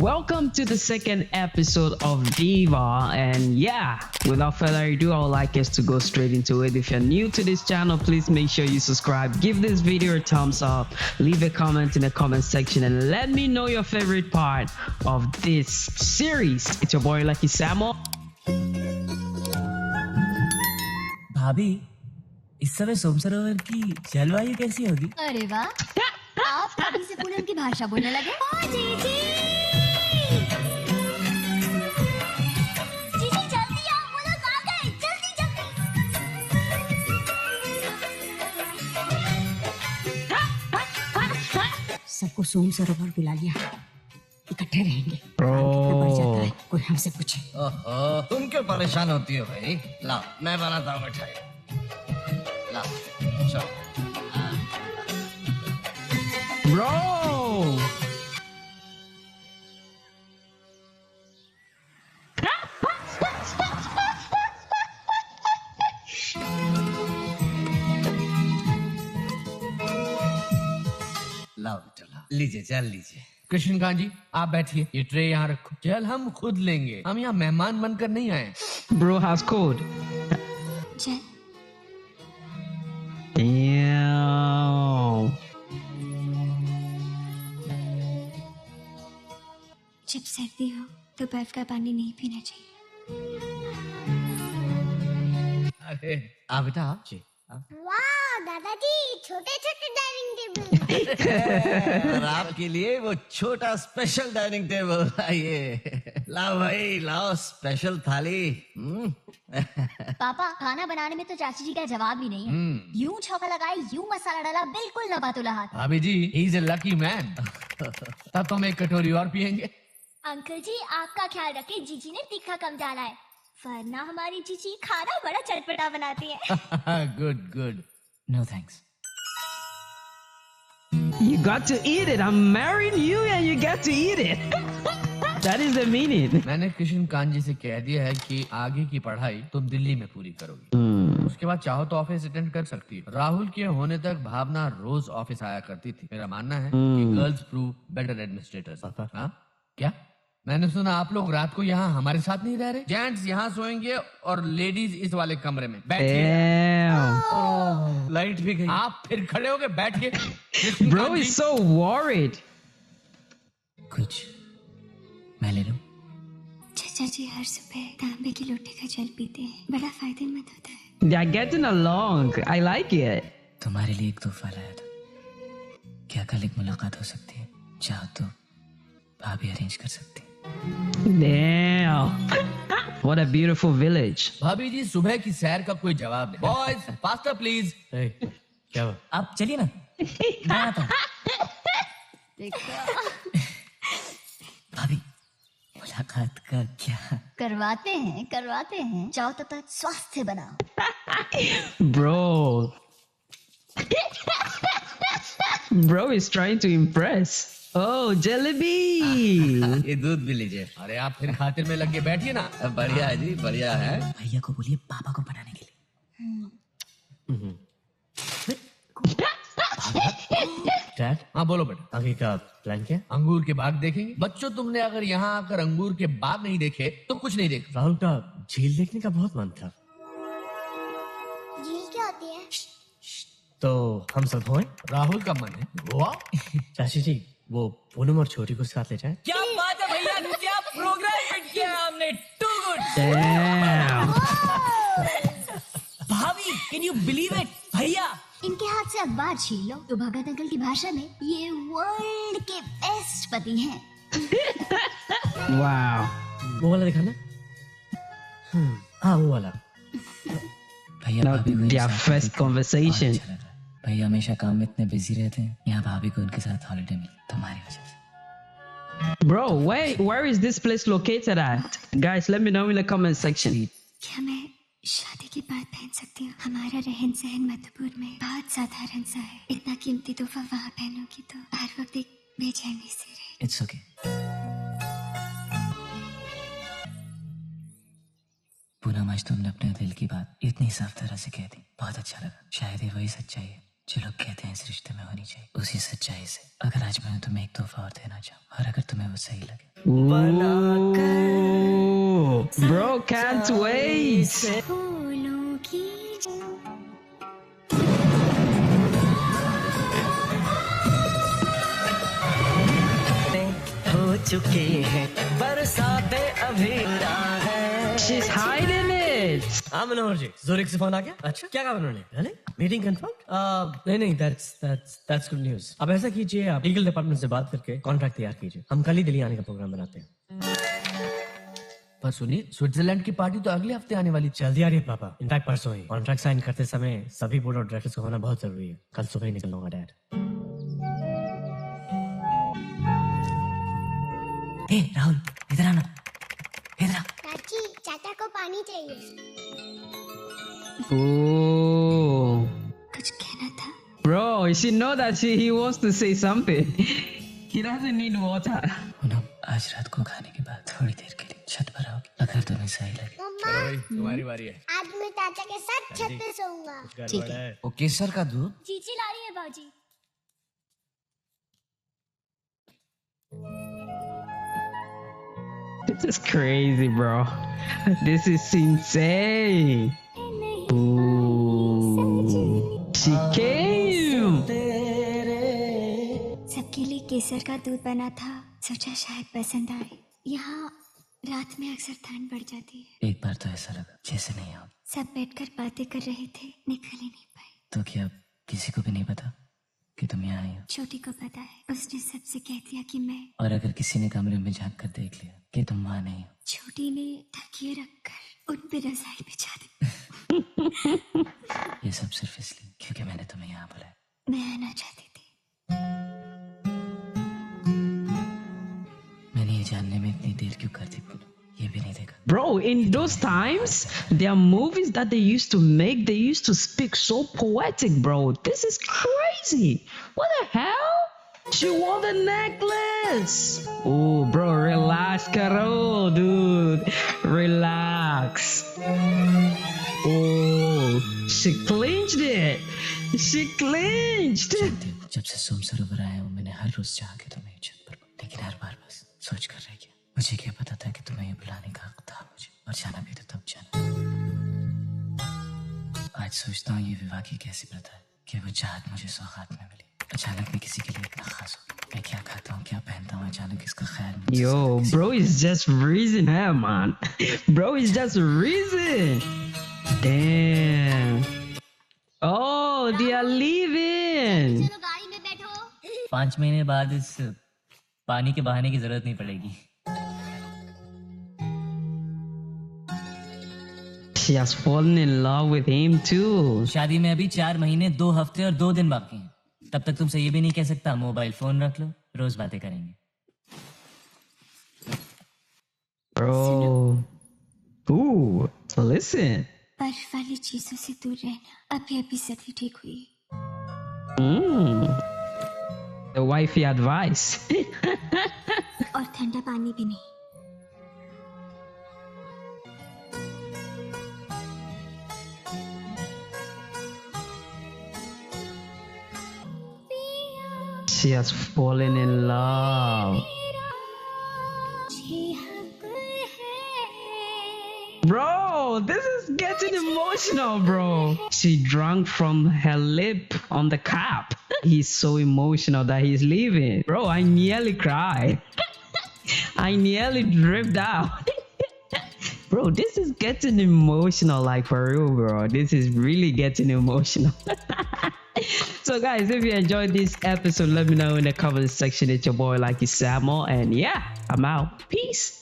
Welcome to the second episode of Diva, and yeah, without further ado, I would like us to go straight into it. If you're new to this channel, please make sure you subscribe, give this video a thumbs up, leave a comment in the comment section, and let me know your favorite part of this series. It's your boy Lucky Samo. भाभी, इस समय सोम सरोवर की जलवायु कैसी होगी? अरे वाह, आप भाभी से पूनम की भाषा बोलने लगे? ओ जीजी, जीजी जल्दी आओ, वो लोग आ गए, जल्दी जल्दी। सबको सोम सरोवर बुला लिया, इकट्ठे रहेंगे। कितना बढ़ जाता है, कोई हमसे पूछे। ओहो, तुम क्यों परेशान होती हो भाई? लाओ, मैं बनाता हूँ मिठाई। लाओ, चलो। Bro! लाओ बेटा लाओ, लीजिए जल लीजिए। कृष्णकांत जी, आप बैठिए, ये ट्रे यहाँ रखो। जल हम खुद लेंगे, हम यहाँ मेहमान बनकर नहीं आए। Bro has code. जय, Damn. जब सर्दी हो तो बर्फ का पानी नहीं पीना चाहिए। अरे आ बेटा आप जी। वाह दादाजी, छोटे छोटे डाइनिंग टेबल। और आपके लिए वो छोटा स्पेशल डाइनिंग टेबल। आइए, लाओ भाई लाओ, स्पेशल थाली। पापा, खाना बनाने में तो चाची जी का जवाब ही नहीं है। यूं छौका लगाए, यूं मसाला डाला, बिल्कुल नबातुला हाथ। भाभी जी, he is a lucky man. तब तो हम एक कटोरी और पियेंगे। अंकल जी, आपका ख्याल रखें, जीजी ने तीखा कम डाला है, वरना हमारी जीजी खाना बड़ा चटपटा बनाती है। Good good. No thanks. You got to eat it. I'm marrying you and you get to eat it. That is the meaning. मैंने कृष्णकांत जी से कह दिया है कि आगे की पढ़ाई तुम दिल्ली में पूरी करोगी। उसके बाद चाहो तो ऑफिस अटेंड कर सकती है। राहुल के होने तक भावना रोज ऑफिस आया करती थी। मेरा मानना है कि गर्ल्स प्रूव बेटर एडमिनिस्ट्रेटर्स। हाँ? क्या? मैंने सुना आप लोग रात को यहाँ हमारे साथ नहीं रह रहे। जेंट्स यहाँ सोएंगे और लेडीज इस वाले कमरे में। बैठिए। Damn. लाइट भी गई। आप फिर खड़े हो गए, बैठिए। Bro is so worried. कुछ मैं ले लूं? चाचा जी हर सुबह तांबे की लोटे का जल पीते हैं, बड़ा फायदेमंद होता है। They are getting along. I like it. तुम्हारे लिए एक तोहफा लाया था। क्या कल एक मुलाकात हो सकती है? चाहो तो भाभी अरेंज कर सकती है। Damn. What a beautiful village. भाभी जी, सुबह की सैर का कोई जवाब नहीं। Boys faster please. क्या हुआ? आप चलिए ना, मैं आता हूं। भाभी, मुलाकात का क्या? करवाते हैं। चाहो तो तक स्वास्थ्य बनाओ। Bro. Bro is trying to impress. Oh, jalebi. ये दूध भी लीजिए। अरे आप फिर खातिर में लग के बैठिए ना। बढ़िया है जी, बढ़िया है। भैया को बोलिए पापा को बनाने के लिए। डैड, हाँ बोलो बेटा। आगे का प्लान क्या? अंगूर के बाग देखेंगे। बच्चों, तुमने अगर यहाँ आकर अंगूर के बाग नहीं देखे तो कुछ नहीं देख। राहुल का झील देखने का बहुत मन था, झील क्या होती है? तो हम सब होए। राहुल का मन है गोवा। चाची जी, वो पूनम और छोटी को साथ ले जाए। क्या बात है भैया, क्या प्रोग्राम फिट किया है हमने। Too good. Damn. भाभी, कैन यू बिलीव इट? भैया, इनके हाथ से अखबार छीन लो तो भगत अंकल की भाषा में ये वर्ल्ड के बेस्ट पति हैं। Wow. वो वाला दिखाना। हाँ, वो वाला। भैया Now भाभी को their साथ first देखकर conversation. बहुत अच्छा लगा। भैया हमेशा काम में इतने बिजी रहते हैं, यहाँ भाभी को उनके साथ हॉलिडे मिली तुम्हारी वजह से। Bro, where is this place located at? Guys, let me know in the comment section. क्या मैं शादी के बाद पहन सकती हूँ? हमारा रहन सहन मधुपुर में बहुत साधारण सा है। इतना कीमती तोहफा वहाँ पहनूंगी तो हर वक्त एक बेचैनी सी रहे। It's okay. पूनम, आज तुमने अपने दिल की बात इतनी साफ तरह से कह दी, बहुत अच्छा लगा। शायद ये वही सच्चाई है जो लोग कहते हैं इस रिश्ते में होनी चाहिए, उसी सच्चाई से अगर आज मैं तुम्हें एक तोहफा और देना चाहूँ और अगर तुम्हें वो सही लगे Ooh, bro, can't wait. फूलों की हो चुके हैं बरसाते अभी है। She's hiding it. हाँ मनोहर जी, ज़ुरिक से फोन आ गया। अच्छा, क्या कहा उन्होंने? Really? Meeting confirm? नहीं, that's good news। अब ऐसा कीजिए, आप लीगल डिपार्टमेंट से बात करके कॉन्ट्रैक्ट तैयार कीजिए। हम कल ही दिल्ली आने का प्रोग्राम बनाते हैं। पर सुनिए, स्विट्जरलैंड की पार्टी तो अगले हफ्ते आने वाली। जल्दी आ रही है पापा। इनफैक्ट परसों ही। कॉन्ट्रैक्ट साइन करते समय सभी बोर्ड ऑफ डायरेक्टर्स का होना बहुत जरूरी है। कल सुबह ही निकल लूंगा डैड। ए राहुल, इधर आना, इधर आ। चाची, चाचा को पानी चाहिए। Ooh. कुछ कहना था। Bro, she know that he wants to say something. He doesn't need water. Poonam, आज रात को खाने के बाद थोड़ी देर के लिए छत पर आओगी, अगर तुम्हें सही लगे। मम्मा, तुम्हारी बारी है। आज मैं चाचा के साथ छत पे सोऊंगा। ठीक है। वो केसर का दूध। चीची ला रही है बाजी। This is crazy, bro. This is insane. Ooh. She came. सबके लिए केसर का दूध बना था, सोचा शायद पसंद आए। यहाँ रात में अक्सर ठंड बढ़ जाती है। एक बार तो ऐसा लगा जैसे नहीं आओ। सब बैठकर बातें कर रहे थे, निकल ही नहीं पाए। तो क्या किसी को भी नहीं पता कि तुम यहाँ आई हो? छोटी को पता है, उसने सबसे कह दिया कि मैं। और अगर किसी ने कमरे में झांक कर देख लिया कि तुम वहाँ नहीं हो? छोटी ने तकिए रखकर उन पे रजाई बिछा दी। ये सब सिर्फ इसलिए क्योंकि मैंने तुम्हें यहाँ बुलाया। मैं आना चाहती थी। मैंने ये जानने में इतनी देर क्यों कर दी पूनम, ये भी नहीं देखा। Bro, in those times, there are movies that they used to make, they used to speak so poetic, bro. This is crazy. What the hell? She wore the necklace. Oh, bro, relax, Karo, dude. Relax. Oh, she clinched it. She clinched. जानती हो, जब से सोम सरोवर आया हूँ मैंने हर रोज चाहा कि तुम्हें छत पर बुलाऊं, लेकिन हर बार बस सोच कर रह गया। मुझे क्या पता था कि तुम्हें ये बुलाने का हक था मुझे, और जाना भी तो तब जाना। आज सोचता हूँ ये विवाह की कैसी प्रथा है कि वो चाहत मुझे सौगात में मिली, अचानक मैं किसी के लिए इतना खास हो। मैं क्या खाता हूँ, क्या पहनता हूँ, अचानक इसका ख्याल मुझसे Yo, किसी- bro is just reason, hey, man. Bro is just reason. Damn. Oh, they are leaving. चलो गाड़ी में बैठो। 5 महीने बाद इस पानी के बहाने की जरूरत नहीं पड़ेगी। She has fallen in love with him too. शादी में अभी 4 महीने 2 हफ्ते और 2 दिन बाकी हैं। तब तक तुमसे ये भी नहीं कह सकता मोबाइल फोन रख लो, रोज बातें करेंगे। Bro. Ooh, listen. बर्फ वाली चीजों से दूर रहना। अभी अभी सदी ठीक हुई। The wifey advice. और ठंडा पानी भी नहीं। She has fallen in love. Bro, this is getting emotional, bro. She drank from her lip on the cup. He's so emotional that he's leaving. Bro, I nearly cried. I nearly dripped out. Bro, this is getting emotional, like for real, bro. This is really getting emotional. So guys, if you enjoyed this episode, let me know in the comment section. It's your boy Lucky Samuel, and yeah, I'm out. Peace.